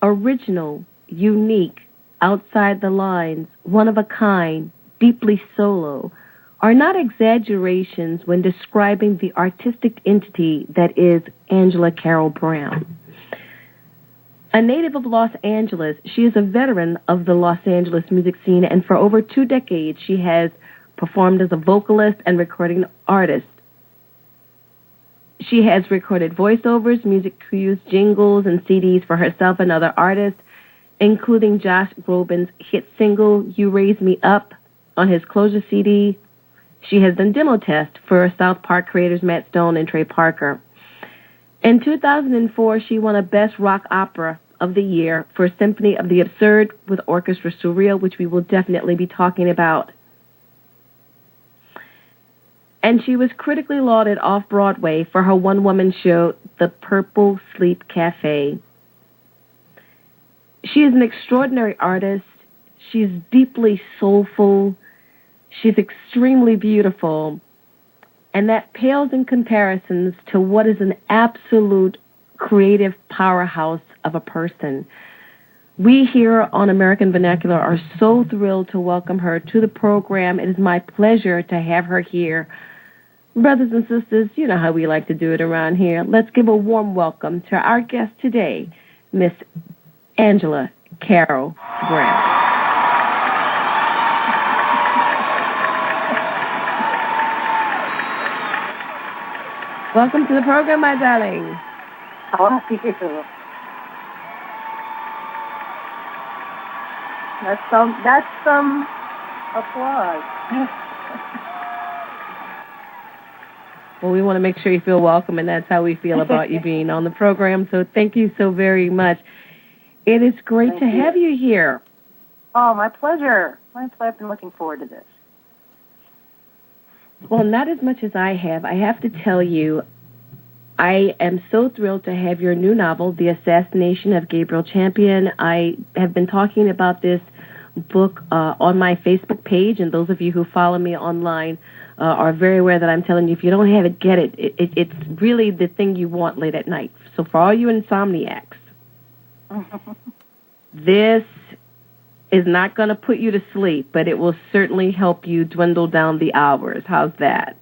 original, unique, outside the lines, one of a kind, deeply solo, are not exaggerations when describing the artistic entity that is Angela Carole Brown. A native of Los Angeles, she is a veteran of the Los Angeles music scene, and for over 2 decades she has performed as a vocalist and recording artist. She has recorded voiceovers, music cues, jingles, and CDs for herself and other artists, including Josh Groban's hit single, You Raise Me Up, on his Closure CD. She has done demo tests for South Park creators Matt Stone and Trey Parker. In 2004, she won a Best Rock Opera of the Year for Symphony of the Absurd with Orchestra Surreal, which we will definitely be talking about. And she was critically lauded off-Broadway for her one-woman show, The Purple Sleep Cafe. She is an extraordinary artist. She's deeply soulful. She's extremely beautiful. And that pales in comparisons to what is an absolute creative powerhouse of a person. We here on American Vernacular are so thrilled to welcome her to the program. It is my pleasure to have her here. Brothers and sisters, you know how we like to do it around here. Let's give a warm welcome to our guest today, Miss Angela Carole Brown. Welcome to the program, my darling. How are you? That's some applause. Well, we want to make sure you feel welcome, and that's how we feel about you being on the program. So thank you so very much. It is great to have you here. Oh, my pleasure. I've been looking forward to this. Well, not as much as I have. I have to tell you, I am so thrilled to have your new novel, The Assassination of Gabriel Champion. I have been talking about this book on my Facebook page, and those of you who follow me online are very aware that I'm telling you, if you don't have it, get it. It's really the thing you want late at night. So for all you insomniacs, this is not going to put you to sleep, but it will certainly help you dwindle down the hours. How's that?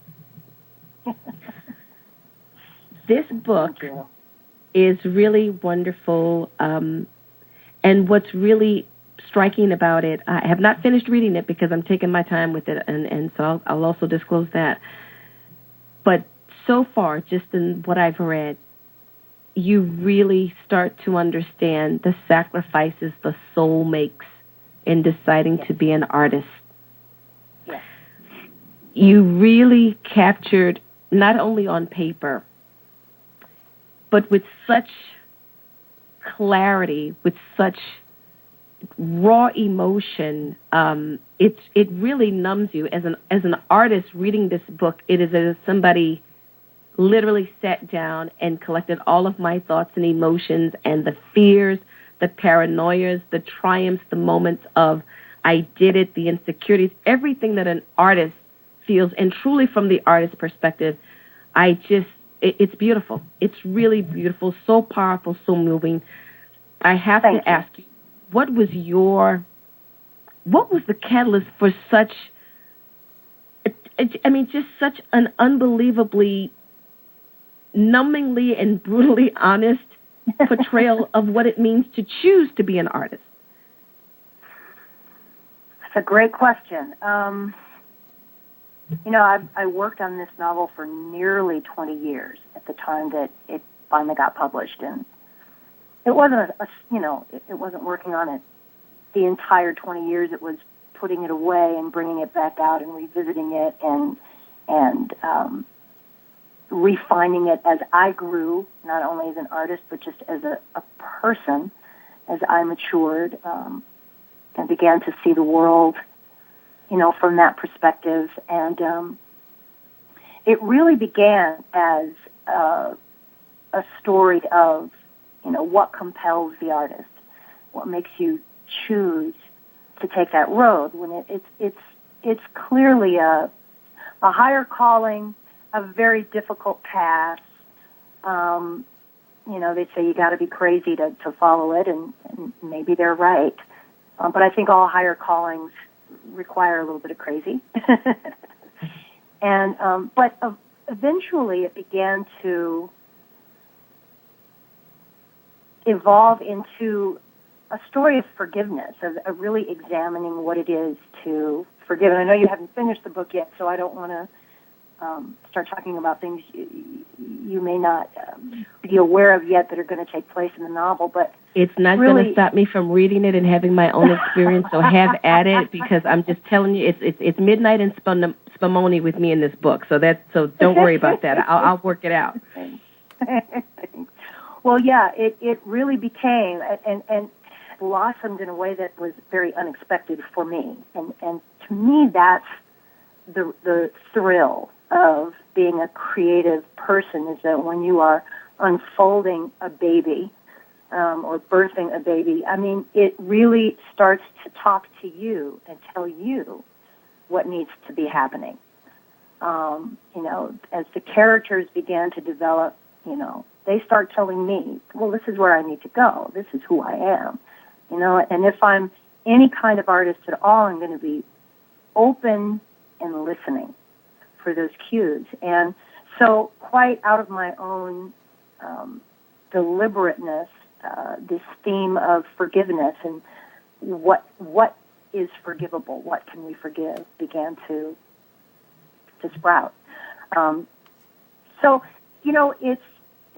This book is really wonderful, and what's really striking about it, I have not finished reading it because I'm taking my time with it, and so I'll also disclose that. But so far, just in what I've read, you really start to understand the sacrifices the soul makes in deciding to be an artist. Yes. You really captured, not only on paper, but with such clarity, with such raw emotion, it really numbs you. As an artist reading this book, it is as if somebody literally sat down and collected all of my thoughts and emotions and the fears, the paranoias, the triumphs, the moments of I did it, the insecurities, everything that an artist feels, and truly from the artist's perspective, it's beautiful. It's really beautiful, so powerful, so moving. I have to ask you, what was the catalyst for such, just such an unbelievably, numbingly and brutally honest portrayal of what it means to choose to be an artist? That's a great question. I worked on this novel for nearly 20 years at the time that it finally got published, and it wasn't it wasn't working on it the entire 20 years. It was putting it away and bringing it back out and revisiting it and refining it as I grew, not only as an artist, but just as a person, as I matured and began to see the world, from that perspective. And it really began as a story of, what compels the artist, what makes you choose to take that road when it's clearly a higher calling, a very difficult path. They say you got to be crazy to follow it, and maybe they're right. But I think all higher callings require a little bit of crazy. And but eventually it began to evolve into a story of forgiveness, of really examining what it is to forgive. And I know you haven't finished the book yet, so I don't want to start talking about things you may not be aware of yet that are going to take place in the novel. But it's not going to stop me from reading it and having my own experience. So have at it, because I'm just telling you, it's midnight and spumoni with me in this book. So don't worry about that. I'll work it out. Well, yeah, it really became and blossomed in a way that was very unexpected for me. And to me, that's the thrill of being a creative person, is that when you are unfolding a baby or birthing a baby, I mean, it really starts to talk to you and tell you what needs to be happening. As the characters began to develop, they start telling me, well, this is where I need to go. This is who I am. And if I'm any kind of artist at all, I'm going to be open and listening for those cues. And so quite out of my own deliberateness, this theme of forgiveness and what is forgivable, what can we forgive, began to sprout.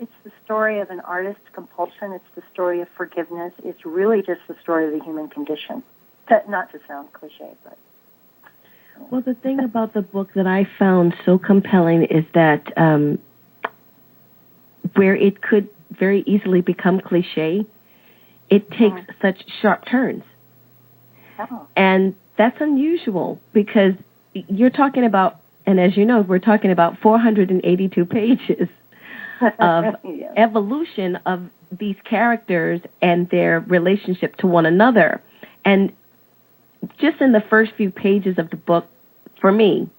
It's the story of an artist's compulsion. It's the story of forgiveness. It's really just the story of the human condition. Not to sound cliche, but... Well, the thing about the book that I found so compelling is that where it could very easily become cliche, it takes such sharp turns. Oh. And that's unusual, because you're talking about, and as you know, we're talking about 482 pages of yes. evolution of these characters and their relationship to one another. And just in the first few pages of the book, for me,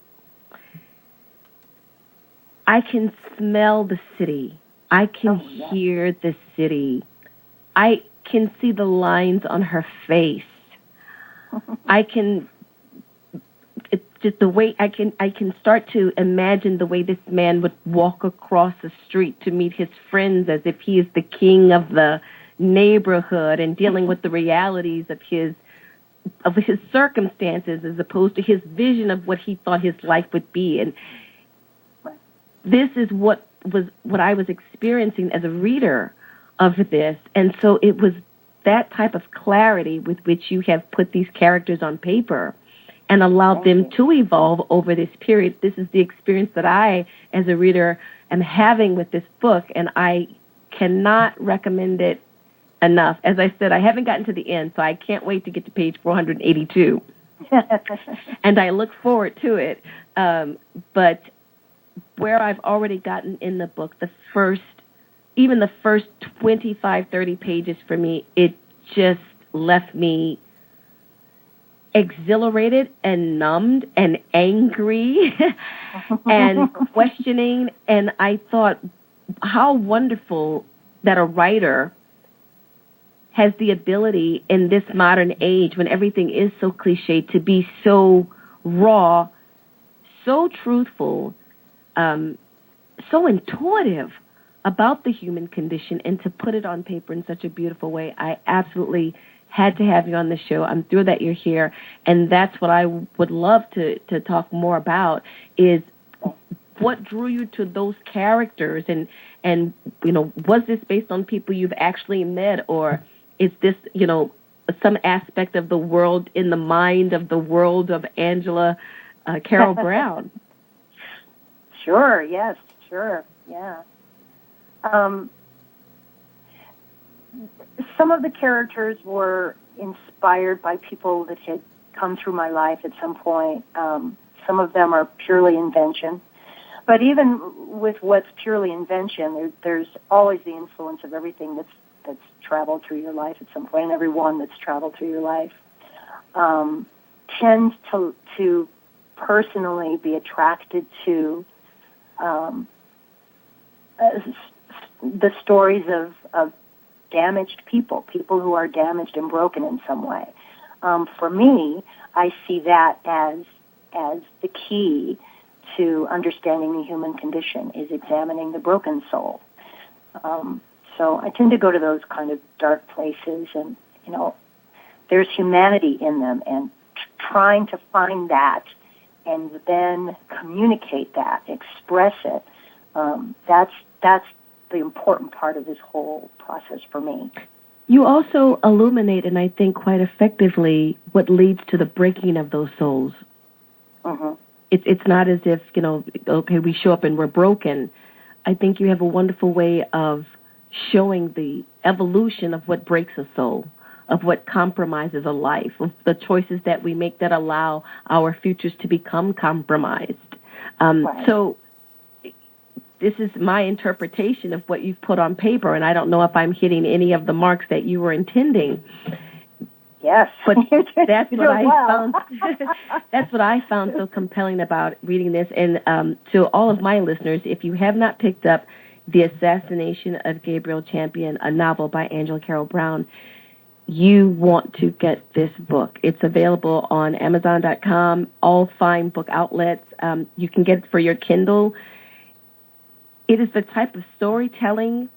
I can smell the city. I can hear the city. I can see the lines on her face. I can... It's just the way I can start to imagine the way this man would walk across the street to meet his friends as if he is the king of the neighborhood, and dealing with the realities of his circumstances as opposed to his vision of what he thought his life would be. And this is what I was experiencing as a reader of this. And so it was that type of clarity with which you have put these characters on paper and allowed them to evolve over this period. This is the experience that I, as a reader, am having with this book, and I cannot recommend it enough. As I said, I haven't gotten to the end, so I can't wait to get to page 482. And I look forward to it. But where I've already gotten in the book, even the first 25, 30 pages for me, it just left me exhilarated and numbed and angry and questioning. And I thought, how wonderful that a writer has the ability in this modern age, when everything is so cliche, to be so raw, so truthful, so intuitive about the human condition, and to put it on paper in such a beautiful way. I absolutely had to have you on the show. I'm thrilled that you're here, and that's what I would love to talk more about, is what drew you to those characters, and was this based on people you've actually met, or is this, some aspect of the world in the mind of the world of Angela Carole Brown? Sure, yes, sure, yeah. Some of the characters were inspired by people that had come through my life at some point. Some of them are purely invention. But even with what's purely invention, there's always the influence of everything that's traveled through your life at some point, and everyone that's traveled through your life tends to personally be attracted to the stories of damaged people who are damaged and broken in some way. For me, I see that as the key to understanding the human condition, is examining the broken soul. So I tend to go to those kind of dark places, and, there's humanity in them, and trying to find that and then communicate that, express it. That's the important part of this whole process for me. You also illuminate, and I think quite effectively, what leads to the breaking of those souls. Mm-hmm. It's not as if, okay, we show up and we're broken. I think you have a wonderful way of showing the evolution of what breaks a soul, of what compromises a life, of the choices that we make that allow our futures to become compromised. Right. So this is my interpretation of what you've put on paper, and I don't know if I'm hitting any of the marks that you were intending. Yes, but that's what I found. That's what I found so compelling about reading this. And to all of my listeners, if you have not picked up The Assassination of Gabriel Champion, a novel by Angela Carole Brown, you want to get this book. It's available on Amazon.com, all fine book outlets. You can get it for your Kindle. It is the type of storytelling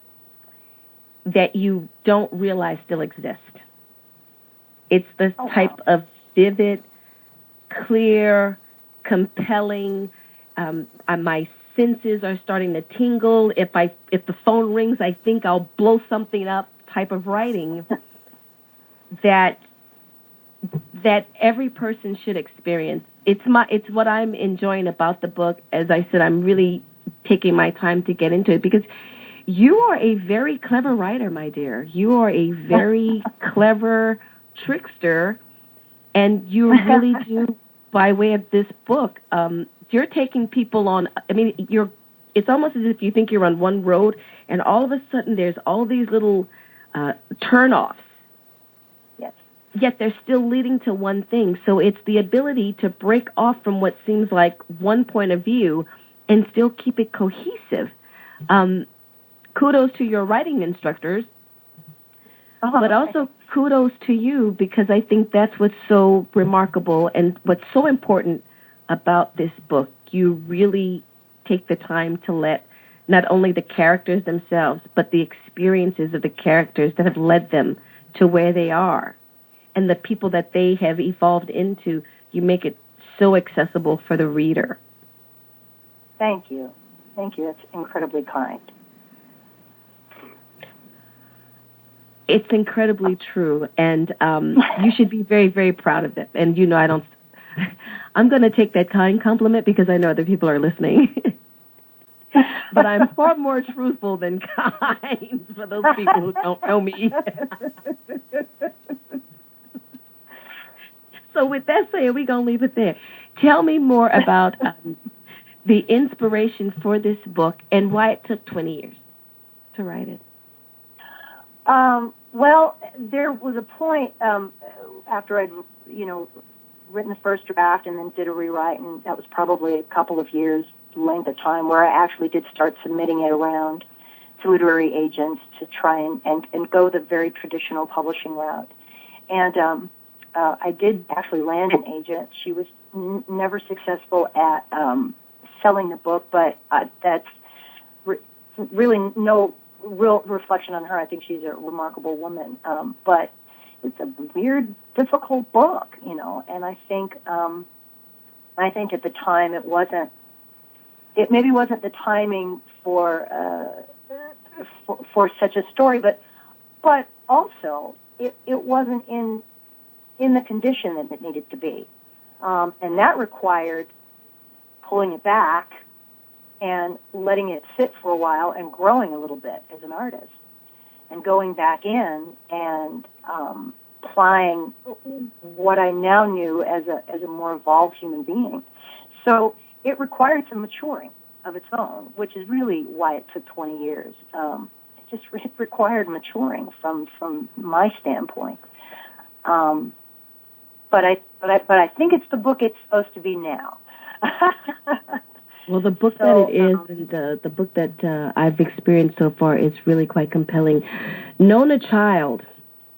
that you don't realize still exists. It's the type of vivid, clear, compelling, my senses are starting to tingle. If the phone rings, I think I'll blow something up type of writing that every person should experience. It's what I'm enjoying about the book. As I said, I'm really taking my time to get into it because you are a very clever writer, my dear. You are a very clever trickster, and you really do, by way of this book, you're taking people on. I mean, it's almost as if you think you're on one road, and all of a sudden there's all these little turnoffs. Yes. Yet they're still leading to one thing. So it's the ability to break off from what seems like one point of view and still keep it cohesive. Kudos to your writing instructors, but also kudos to you, because I think that's what's so remarkable and what's so important about this book. You really take the time to let not only the characters themselves, but the experiences of the characters that have led them to where they are and the people that they have evolved into, you make it so accessible for the reader. Thank you. Thank you. That's incredibly kind. It's incredibly true, and you should be very, very proud of it. And I'm going to take that kind compliment because I know other people are listening. But I'm far more truthful than kind for those people who don't know me. So with that said, we're going to leave it there. Tell me more about the inspiration for this book and why it took 20 years to write it. Well, there was a point after I'd, written the first draft and then did a rewrite, and that was probably a couple of years length of time where I actually did start submitting it around to literary agents to try and go the very traditional publishing route. And I did actually land an agent. She was never successful at selling the book, but that's really no real reflection on her. I think she's a remarkable woman. But it's a weird, difficult book, and I think at the time it maybe wasn't the timing for such a story, but also it wasn't in the condition that it needed to be. And that required pulling it back and letting it sit for a while and growing a little bit as an artist and going back in and applying what I now knew as a more evolved human being. So it required some maturing of its own, which is really why it took 20 years. It just required maturing from my standpoint. But I think it's the book it's supposed to be now. Well, the book that it is, and the book that I've experienced so far is really quite compelling. Nona Child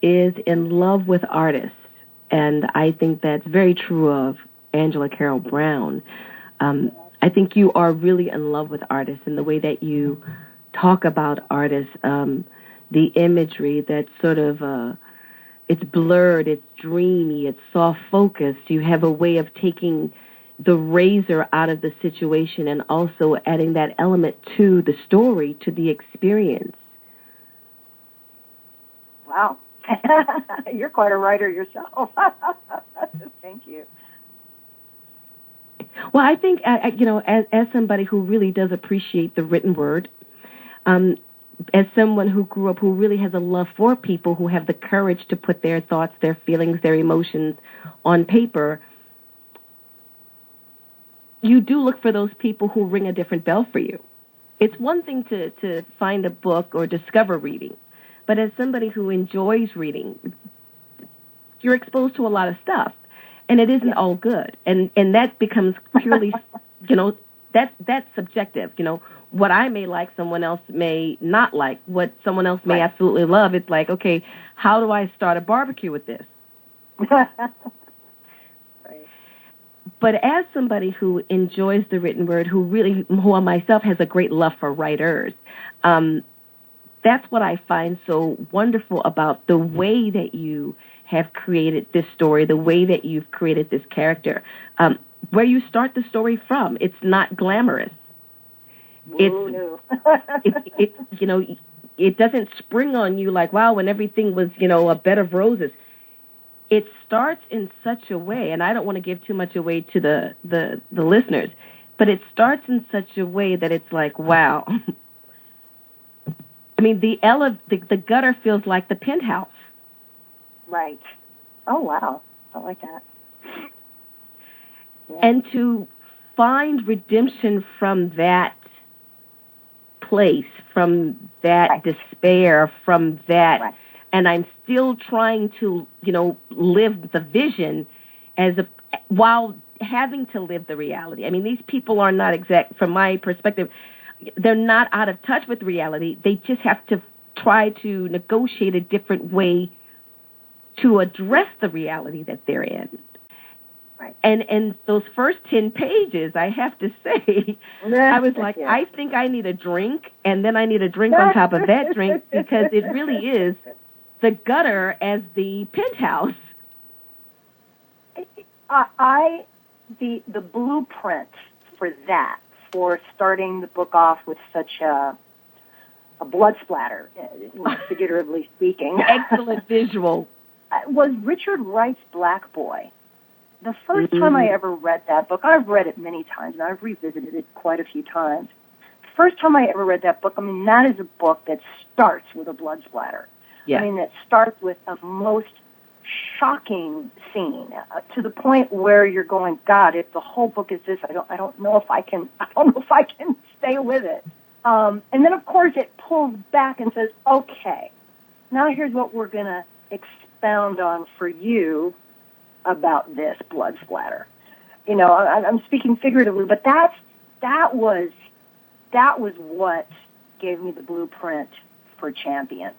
is in love with artists, and I think that's very true of Angela Carole Brown. I think you are really in love with artists and the way that you talk about artists, the imagery that's sort of, it's blurred, it's dreamy, it's soft-focused. You have a way of taking the razor out of the situation and also adding that element to the story, to the experience. Wow. You're quite a writer yourself. Thank you. Well, I think, as somebody who really does appreciate the written word, as someone who grew up who really has a love for people who have the courage to put their thoughts, their feelings, their emotions on paper, you do look for those people who ring a different bell for you. It's one thing to find a book or discover reading, but as somebody who enjoys reading, you're exposed to a lot of stuff, and it isn't all good. And that becomes purely, that's subjective. What I may like, someone else may not like. What someone else may absolutely love, it's like, okay, how do I start a barbecue with this? But as somebody who enjoys the written word, who myself has a great love for writers, that's what I find so wonderful about the way that you have created this story, the way that you've created this character, where you start the story from. It's not glamorous. No. It doesn't spring on you like, wow, when everything was, a bed of roses. It starts in such a way, and I don't want to give too much away to the listeners, but it starts in such a way that it's like, wow. I mean, the gutter feels like the penthouse. Right. Oh, wow. I like that. Yeah. And to find redemption from that place, from that despair, from that, and I'm still trying to, live the vision while having to live the reality. I mean, these people are not from my perspective, they're not out of touch with reality. They just have to try to negotiate a different way to address the reality that they're in. Right. And those first 10 pages, I have to say, I was like, I think I need a drink, and then I need a drink on top of that drink, because it really is the gutter as the penthouse. The blueprint for that, for starting the book off with such a blood splatter, figuratively speaking. Excellent visual. Was Richard Wright's Black Boy. The first time I ever read that book, I've read it many times, and I've revisited it quite a few times. The first time I ever read that book, that is a book that starts with a blood splatter. Yeah. That starts with a most shocking scene to the point where you're going, God, if the whole book is this, I don't know if I can stay with it. And then of course it pulls back and says, okay, now here's what we're going to expound on for you about this blood splatter. I'm speaking figuratively, but that was what gave me the blueprint for Champion.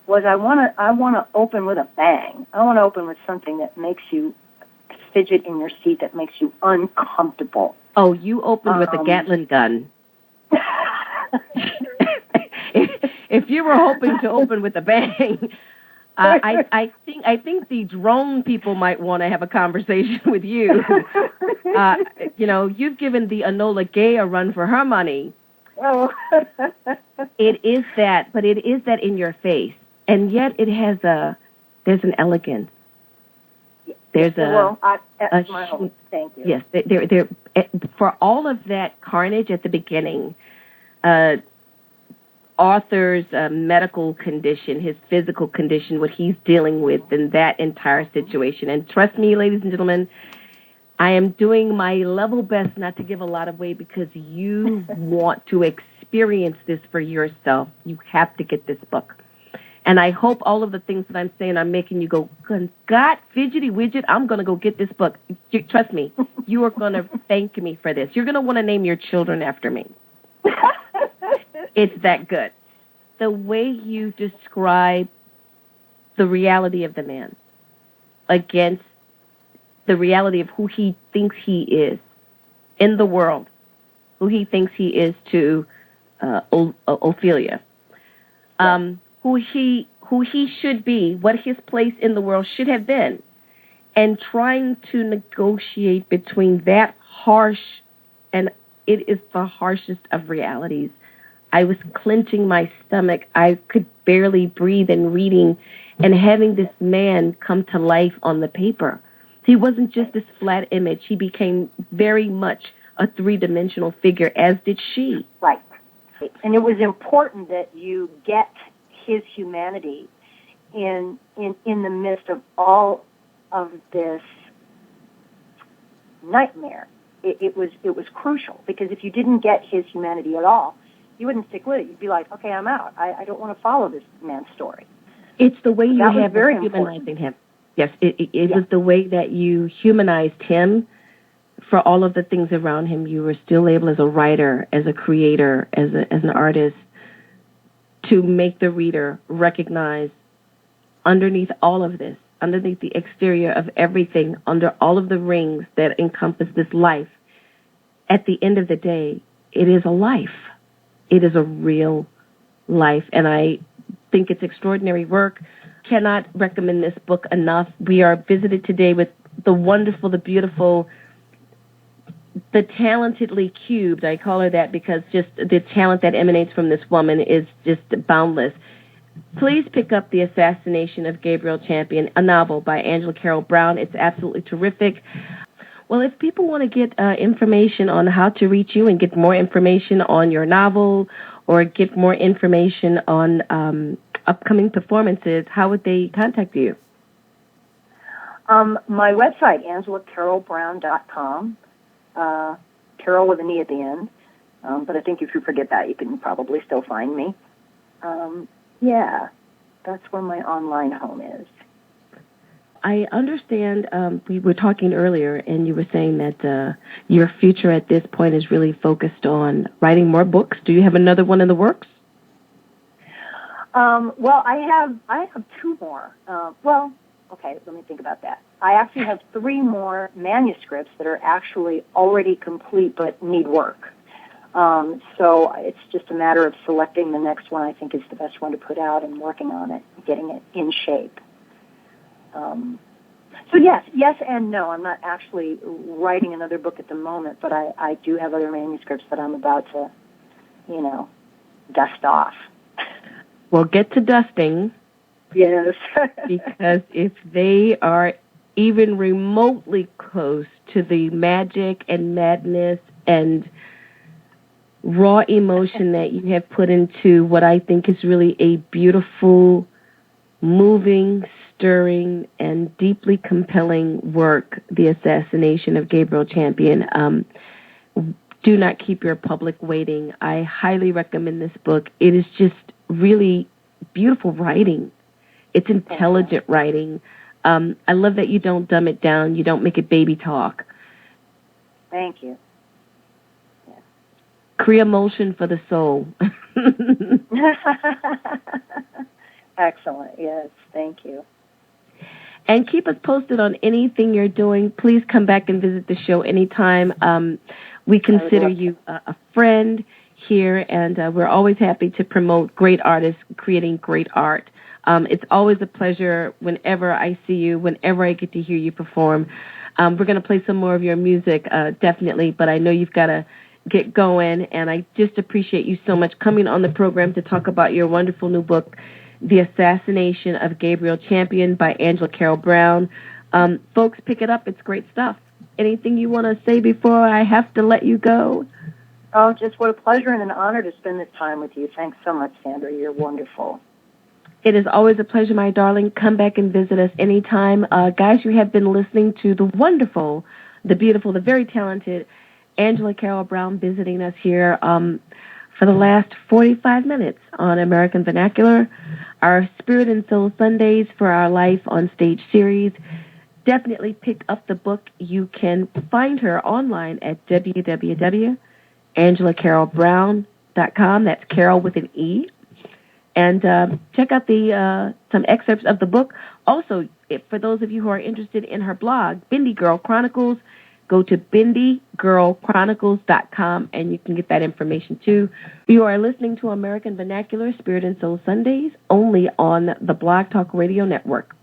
Was I want to open with a bang. I want to open with something that makes you fidget in your seat, that makes you uncomfortable. Oh, you opened with a Gatling gun. If you were hoping to open with a bang, I think the drone people might want to have a conversation with you. You've given the Enola Gay a run for her money. Oh. It is that, but it is that in your face, and yet it has there's an elegance. There's thank you. Yes, there for all of that carnage at the beginning. Author's medical condition, his physical condition, what he's dealing with in that entire situation. And trust me, ladies and gentlemen, I am doing my level best not to give a lot away, because you want to experience this for yourself. You have to get this book. And I hope all of the things that I'm saying are making you go, God, fidgety widget, I'm going to go get this book. Trust me, you are going to thank me for this. You're going to want to name your children after me. It's that good. The way you describe the reality of the man against the reality of who he thinks he is in the world, who he thinks he is to Ophelia, who he should be, what his place in the world should have been, and trying to negotiate between that harsh, and it is the harshest of realities. I was clenching my stomach. I could barely breathe and reading and having this man come to life on the paper. He wasn't just this flat image. He became very much a three-dimensional figure, as did she. Right. And it was important that you get his humanity in the midst of all of this nightmare. It was crucial, because if you didn't get his humanity at all, you wouldn't stick with it. You'd be like, okay, I'm out. I don't want to follow this man's story. It's the way you have very humanizing him. Yes, it was the way that you humanized him. For all of the things around him, you were still able, as a writer, as a creator, as an artist, to make the reader recognize underneath all of this, underneath the exterior of everything, under all of the rings that encompass this life, at the end of the day, it is a life. It is a real life, and I think it's extraordinary work. Cannot recommend this book enough. We are visited today with the wonderful, the beautiful, the talentedly cubed. I call her that because just the talent that emanates from this woman is just boundless. Please pick up The Assassination of Gabriel Champion, a novel by Angela Carole Brown. It's absolutely terrific. Well, if people want to get information on how to reach you and get more information on your novel or get more information on upcoming performances, how would they contact you? My website, AngelaCaroleBrown.com. Carol with an E at the end. But I think if you forget that, you can probably still find me. Yeah, that's where my online home is. I understand we were talking earlier, and you were saying that your future at this point is really focused on writing more books. Do you have another one in the works? Well, I have two more. Okay, let me think about that. I actually have three more manuscripts that are actually already complete but need work. So it's just a matter of selecting the next one I think is the best one to put out and working on it, getting it in shape. So yes and no. I'm not actually writing another book at the moment, but I do have other manuscripts that I'm about to, dust off. Well, get to dusting. Yes. Because if they are even remotely close to the magic and madness and raw emotion that you have put into what I think is really a beautiful, moving, stirring, and deeply compelling work, The Assassination of Gabriel Champion, do not keep your public waiting. I highly recommend this book. It is just really beautiful writing. It's intelligent writing. I love that you don't dumb it down. You don't make it baby talk. Thank you. Yeah. Create emulsion for the soul. Excellent. Yes, thank you. And keep us posted on anything you're doing. Please come back and visit the show anytime. We consider you a friend here, and we're always happy to promote great artists creating great art. It's always a pleasure whenever I see you, whenever I get to hear you perform. We're going to play some more of your music, definitely, but I know you've got to get going, and I just appreciate you so much coming on the program to talk about your wonderful new book, The Assassination of Gabriel Champion by Angela Carole Brown. Folks, pick it up. It's great stuff. Anything you want to say before I have to let you go? Oh, just what a pleasure and an honor to spend this time with you. Thanks so much, Sandra. You're wonderful. It is always a pleasure, my darling. Come back and visit us anytime. Guys, you have been listening to the wonderful, the beautiful, the very talented Angela Carole Brown visiting us here for the last 45 minutes on American Vernacular, our Spirit and Soul Sundays for our Life on Stage series. Definitely pick up the book. You can find her online at www.angelacarolebrown.com. That's Carol with an E. And check out some excerpts of the book. Also, for those of you who are interested in her blog, Bindi Girl Chronicles, go to bindigirlchronicles.com and you can get that information too. You are listening to American Vernacular Spirit and Soul Sundays only on the Blog Talk Radio Network.